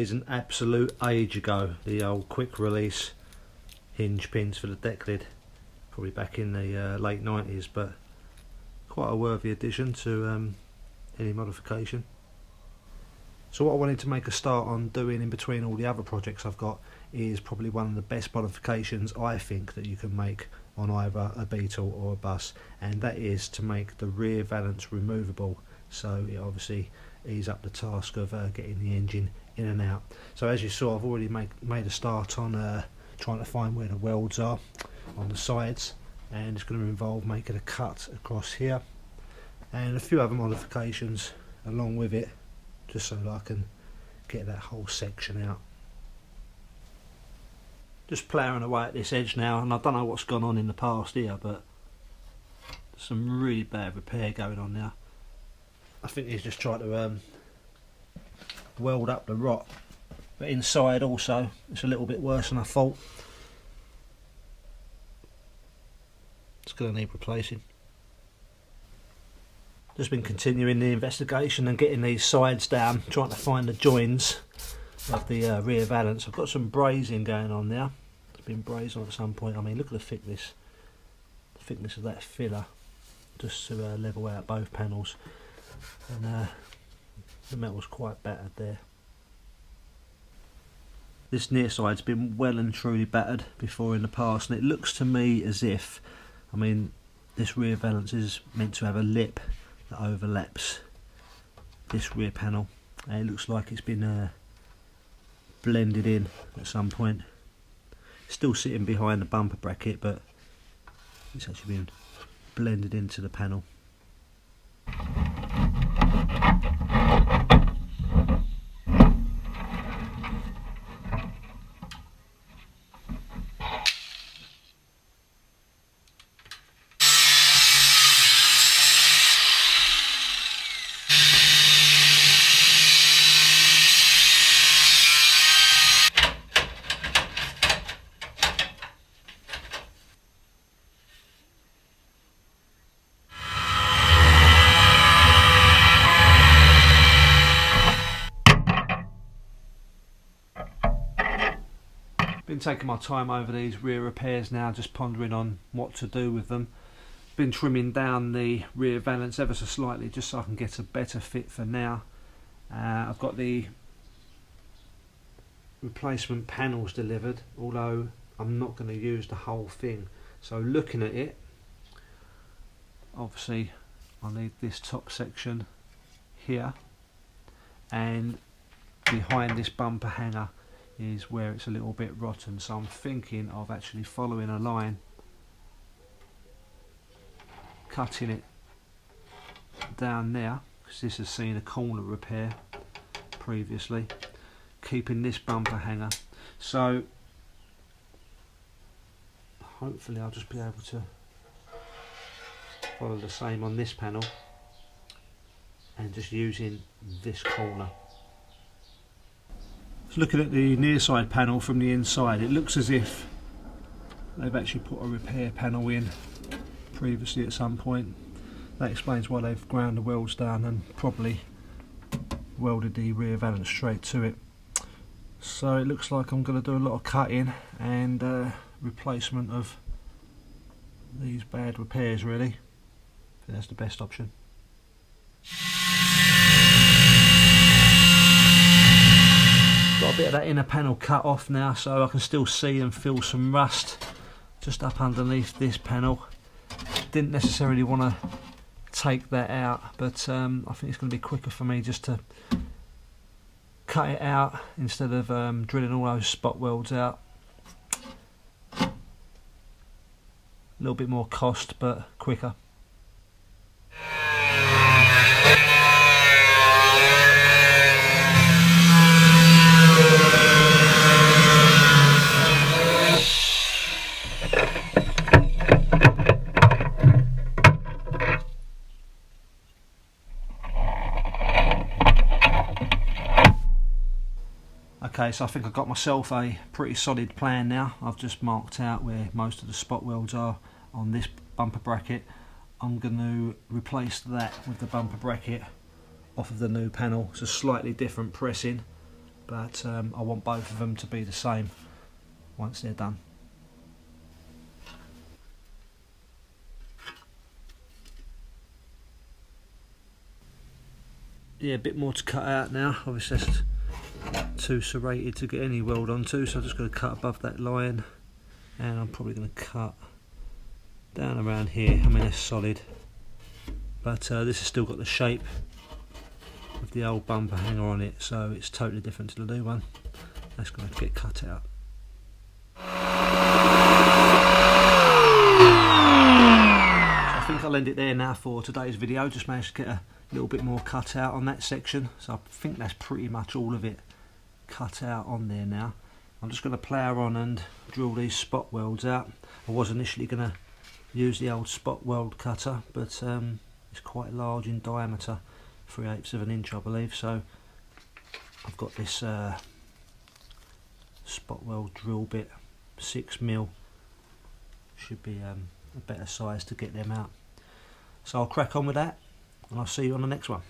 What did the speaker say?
these an absolute age ago, the old quick release hinge pins for the deck lid, probably back in the late 90s, but quite a worthy addition to any modification. So what I wanted to make a start on doing in between all the other projects I've got is probably one of the best modifications I think that you can make on either a Beetle or a bus, and that is to make the rear valance removable, so it obviously ease up the task of getting the engine in and out. So as you saw, I've already made a start on trying to find where the welds are on the sides, and it's going to involve making a cut across here and a few other modifications along with it, just so that I can get that whole section out. Just ploughing away at this edge now, and I don't know what's gone on in the past here, but there's some really bad repair going on now. I think he's just tried to weld up the rot, but inside also it's a little bit worse than I thought. It's going to need replacing. Just been continuing the investigation and getting these sides down, trying to find the joins of the rear valance. I've got some brazing going on now. It's been brazed on at some point. I mean, look at the thickness of that filler, just to level out both panels, and the metal's quite battered there. This near side's been well and truly battered before in the past, and it looks to me as if, I mean, this rear valance is meant to have a lip that overlaps this rear panel, and it looks like it's been blended in at some point. Still sitting behind the bumper bracket, but it's actually been blended into the panel. Been taking my time over these rear repairs now, just pondering on what to do with them. Been trimming down the rear valance ever so slightly just so I can get a better fit for now. I've got the replacement panels delivered, although I'm not going to use the whole thing. So looking at it, obviously I need this top section here, and behind this bumper hanger is where it's a little bit rotten, so I'm thinking of actually following a line, cutting it down there, because this has seen a corner repair previously, keeping this bumper hanger. So hopefully I'll just be able to follow the same on this panel and just using this corner. So looking at the near side panel from the inside, it looks as if they've actually put a repair panel in previously at some point. That explains why they've ground the welds down and probably welded the rear valance straight to it. So it looks like I'm going to do a lot of cutting and replacement of these bad repairs, really. I think that's the best option. Got a bit of that inner panel cut off now, so I can still see and feel some rust just up underneath this panel. Didn't necessarily want to take that out, but I think it's going to be quicker for me just to cut it out instead of drilling all those spot welds out. A little bit more cost, but quicker. Okay, so I think I've got myself a pretty solid plan now. I've just marked out where most of the spot welds are on this bumper bracket. I'm going to replace that with the bumper bracket off of the new panel. It's a slightly different pressing, but I want both of them to be the same once they're done. Yeah, a bit more to cut out now. Obviously that's too serrated to get any weld onto, so I'm just going to cut above that line, and I'm probably going to cut down around here. I mean, that's solid, but this has still got the shape of the old bumper hanger on it, so it's totally different to the new one. That's going to have to get cut out. So I think I'll end it there now for today's video. Just managed to get a little bit more cut out on that section, so I think that's pretty much all of it cut out on there now. I'm just going to plough on and drill these spot welds out. I was initially going to use the old spot weld cutter, but it's quite large in diameter, 3/8 of an inch I believe, so I've got this spot weld drill bit, 6mm, should be a better size to get them out. So I'll crack on with that, and I'll see you on the next one.